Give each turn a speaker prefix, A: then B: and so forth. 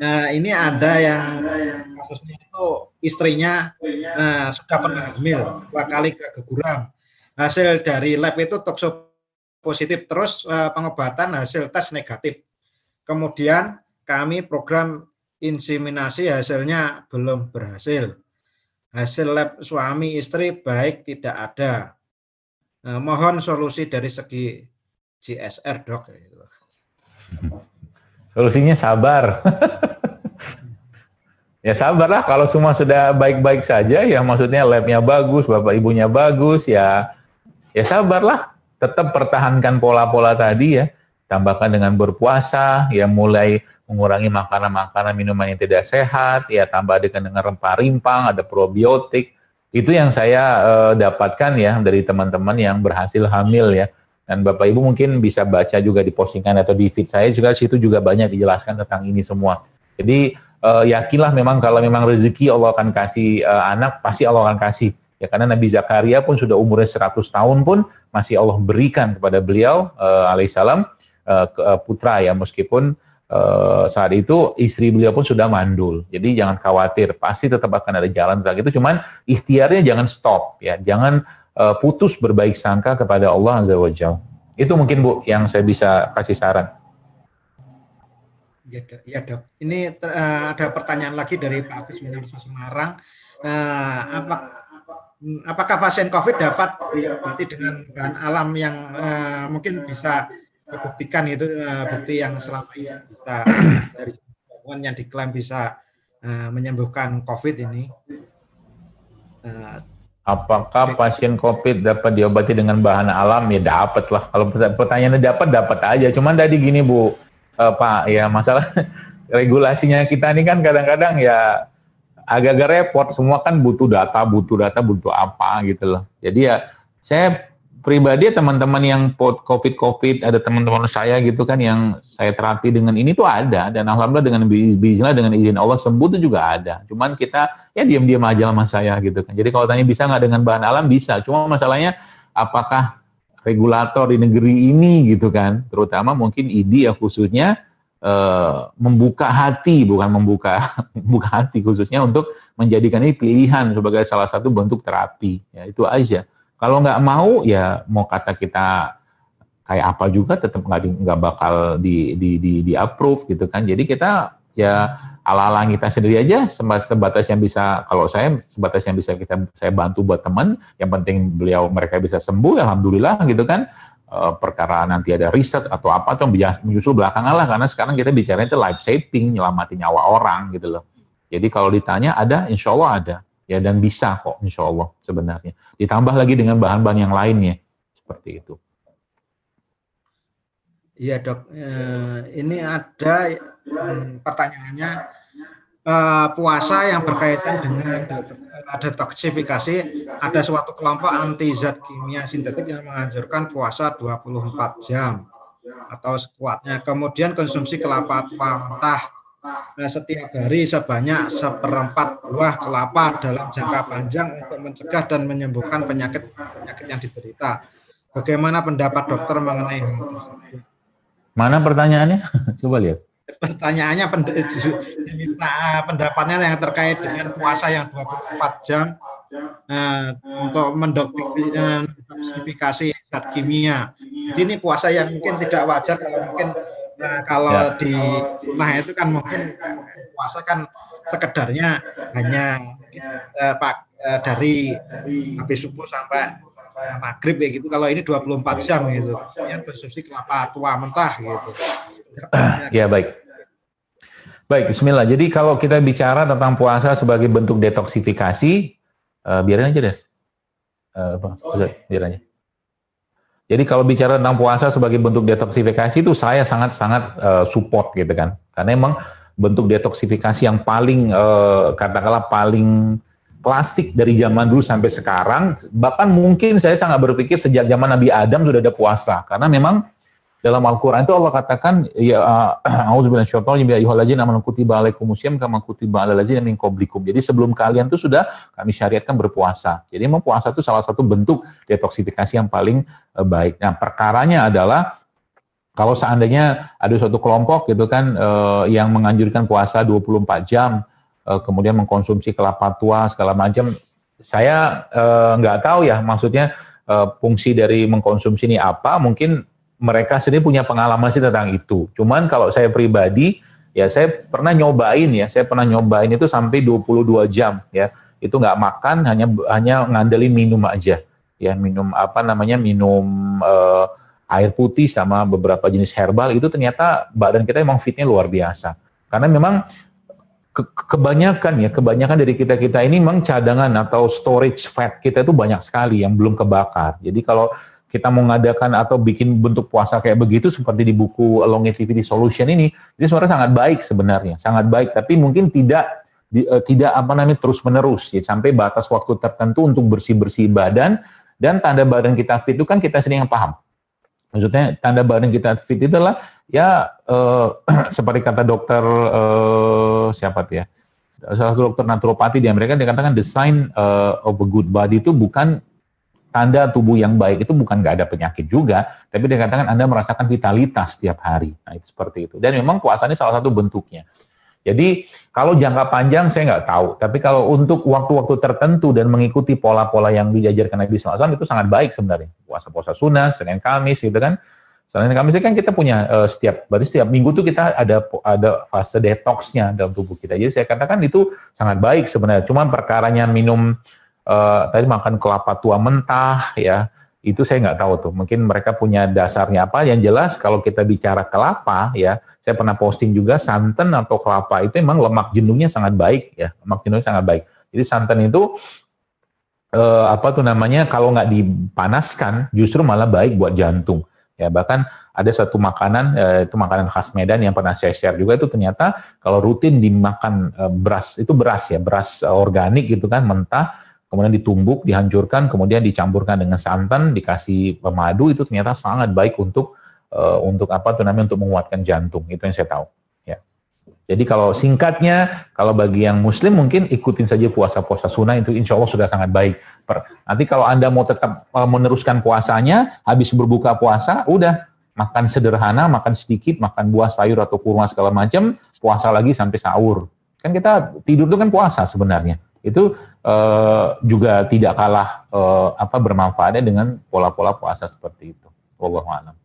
A: Nah, ini ada yang kasusnya itu istrinya sudah pernah hamil 2 kali keguguran. Hasil dari lab itu tokso positif, terus pengobatan hasil tes negatif. Kemudian kami program inseminasi, hasilnya belum berhasil. Hasil lab suami istri baik, tidak ada. Mohon solusi dari segi GSR, dok.
B: Solusinya sabar. Ya sabarlah, kalau semua sudah baik-baik saja, ya maksudnya labnya bagus, bapak ibunya bagus, ya sabarlah. Tetap pertahankan pola-pola tadi ya, tambahkan dengan berpuasa, ya mulai mengurangi makanan-makanan minuman yang tidak sehat, ya tambah dengan rempah rimpang, ada probiotik. Itu yang saya dapatkan ya dari teman-teman yang berhasil hamil ya. Dan Bapak Ibu mungkin bisa baca juga di postingan atau di feed saya juga, situ juga banyak dijelaskan tentang ini semua. Jadi yakinlah memang kalau memang rezeki Allah akan kasih anak, pasti Allah akan kasih. Ya karena Nabi Zakaria pun sudah umurnya 100 tahun pun masih Allah berikan kepada beliau alaihissalam putra ya, meskipun saat itu istri beliau pun sudah mandul. Jadi jangan khawatir, pasti tetap akan ada jalan tentang itu. Cuman ikhtiarnya jangan stop ya, jangan putus berbaik sangka kepada Allah Azza wa Jalla. Itu mungkin Bu yang saya bisa kasih saran.
A: Ya dok, ini ada pertanyaan lagi dari Pak Agus Winarso Semarang. Apakah pasien COVID dapat diobati dengan bahan alam yang mungkin bisa dibuktikan itu bukti yang selama ini bisa dari yang diklaim bisa menyembuhkan COVID ini?
B: Apakah pasien COVID dapat diobati dengan bahan alam? Ya dapat lah. Kalau pertanyaannya dapat aja. Cuman tadi gini Bu, Pak, ya masalah regulasinya kita ini kan kadang-kadang ya agak-agak repot. Semua kan butuh data, butuh apa gitu loh. Jadi ya saya pribadi teman-teman yang COVID, ada teman-teman saya gitu kan yang saya terapi dengan ini tuh ada. Dan alhamdulillah dengan izin Allah sembuh tuh juga ada. Cuman kita ya diam-diam aja sama saya gitu kan. Jadi kalau tanya bisa nggak dengan bahan alam, bisa. Cuma masalahnya apakah regulator di negeri ini gitu kan, terutama mungkin ID ya khususnya membuka hati, bukan membuka hati khususnya untuk menjadikan ini pilihan sebagai salah satu bentuk terapi. Ya itu aja. Kalau nggak mau ya mau kata kita kayak apa juga tetap nggak bakal di approve gitu kan. Jadi kita ya ala-ala kita sendiri aja, sebatas yang bisa, kalau saya sebatas yang bisa saya bantu buat teman, yang penting mereka bisa sembuh, alhamdulillah gitu kan. Perkara nanti ada riset atau apa tuh menyusul belakangan lah, karena sekarang kita bicara itu life saving, nyelamatin nyawa orang gitu loh. Jadi kalau ditanya ada, insya Allah ada ya, dan bisa kok insya Allah sebenarnya. Ditambah lagi dengan bahan-bahan yang lainnya seperti itu.
A: Iya dok, ini ada pertanyaannya, puasa yang berkaitan dengan detoksifikasi, ada suatu kelompok anti zat kimia sintetik yang menganjurkan puasa 24 jam atau sekuatnya, kemudian konsumsi kelapa tua mentah setiap hari sebanyak 1/4 buah kelapa dalam jangka panjang untuk mencegah dan menyembuhkan penyakit yang diderita. Bagaimana pendapat dokter mengenai hal tersebut?
B: Mana pertanyaannya? Coba lihat.
A: Pertanyaannya diminta pendapatnya yang terkait dengan puasa yang 24 jam untuk mendetoksifikasi zat kimia. Jadi ini puasa yang mungkin tidak wajar kalau di rumah itu kan mungkin puasa kan sekedarnya hanya dari habis subuh sampai maghrib ya gitu. Kalau ini 24 jam gitu. Yang konsumsi kelapa tua mentah gitu.
B: Ya baik. Baik, bismillah. Jadi kalau kita bicara tentang puasa sebagai bentuk detoksifikasi, biarin aja deh. Biar aja. Jadi kalau bicara tentang puasa sebagai bentuk detoksifikasi itu saya sangat-sangat support gitu kan. Karena emang bentuk detoksifikasi yang paling katakanlah paling klasik dari zaman dulu sampai sekarang, bahkan mungkin saya sangat berpikir sejak zaman Nabi Adam sudah ada puasa, karena memang dalam Al-Quran itu Allah katakan, ya auzubillahi minasyaitonir rajim, ya ayyuhallazina amanu kutiba alaikumusiyam kama kutiba alal ladzina min qablikum. Jadi sebelum kalian itu sudah kami syariatkan berpuasa. Jadi memang puasa itu salah satu bentuk detoksifikasi yang paling baik. Nah, perkaranya adalah kalau seandainya ada suatu kelompok gitu kan yang menganjurkan puasa 24 jam, kemudian mengkonsumsi kelapa tua segala macam, saya nggak tahu ya, maksudnya fungsi dari mengkonsumsi ini apa, mungkin mereka sendiri punya pengalaman sih tentang itu. Cuman kalau saya pribadi, ya saya pernah nyobain itu sampai 22 jam ya, itu nggak makan, hanya ngandelin minum aja, ya minum minum air putih sama beberapa jenis herbal, itu ternyata badan kita emang fitnya luar biasa. Karena memang kebanyakan dari kita ini memang cadangan atau storage fat kita itu banyak sekali yang belum kebakar. Jadi kalau kita mau ngadakan atau bikin bentuk puasa kayak begitu seperti di buku Longevity Solution ini sebenarnya sangat baik, tapi mungkin tidak terus menerus ya, sampai batas waktu tertentu untuk bersih badan. Dan tanda badan kita fit itu kan kita sendiri yang paham. Maksudnya tanda badan kita fit itu adalah ya seperti kata dokter salah satu dokter naturopati di Amerika, dia katakan the sign of a good body itu bukan tanda tubuh yang baik, itu bukan nggak ada penyakit juga, tapi dia katakan Anda merasakan vitalitas setiap hari. Nah, itu seperti itu. Dan memang puasa ini salah satu bentuknya. Jadi kalau jangka panjang saya nggak tahu, tapi kalau untuk waktu-waktu tertentu dan mengikuti pola-pola yang diajarkan Nabi SAW itu sangat baik sebenarnya. Puasa-puasa sunat, Senin Kamis gitu kan. Senin Kamis kan kita punya berarti setiap minggu tuh kita ada fase detoxnya dalam tubuh kita. Jadi saya katakan itu sangat baik sebenarnya. Cuma perkaranya minum tadi makan kelapa tua mentah ya, itu saya nggak tahu tuh. Mungkin mereka punya dasarnya apa. Yang jelas kalau kita bicara kelapa ya, saya pernah posting juga santan atau kelapa itu memang lemak jenuhnya sangat baik ya, lemak jenuhnya sangat baik. Jadi santan itu kalau nggak dipanaskan justru malah baik buat jantung. Ya, bahkan ada satu makanan, itu makanan khas Medan yang pernah saya share juga, itu ternyata kalau rutin dimakan beras organik gitu kan, mentah, kemudian ditumbuk, dihancurkan, kemudian dicampurkan dengan santan, dikasih madu, itu ternyata sangat baik untuk menguatkan jantung. Itu yang saya tahu. Ya. Jadi kalau singkatnya, kalau bagi yang Muslim mungkin ikutin saja puasa-puasa sunnah, itu insya Allah sudah sangat baik. Nanti kalau Anda mau tetap meneruskan puasanya, habis berbuka puasa, udah makan sederhana, makan sedikit, makan buah, sayur atau kurma segala macam, puasa lagi sampai sahur. Kan kita tidur itu kan puasa sebenarnya. Itu juga tidak kalah bermanfaatnya dengan pola-pola puasa seperti itu. Wallahu a'lam.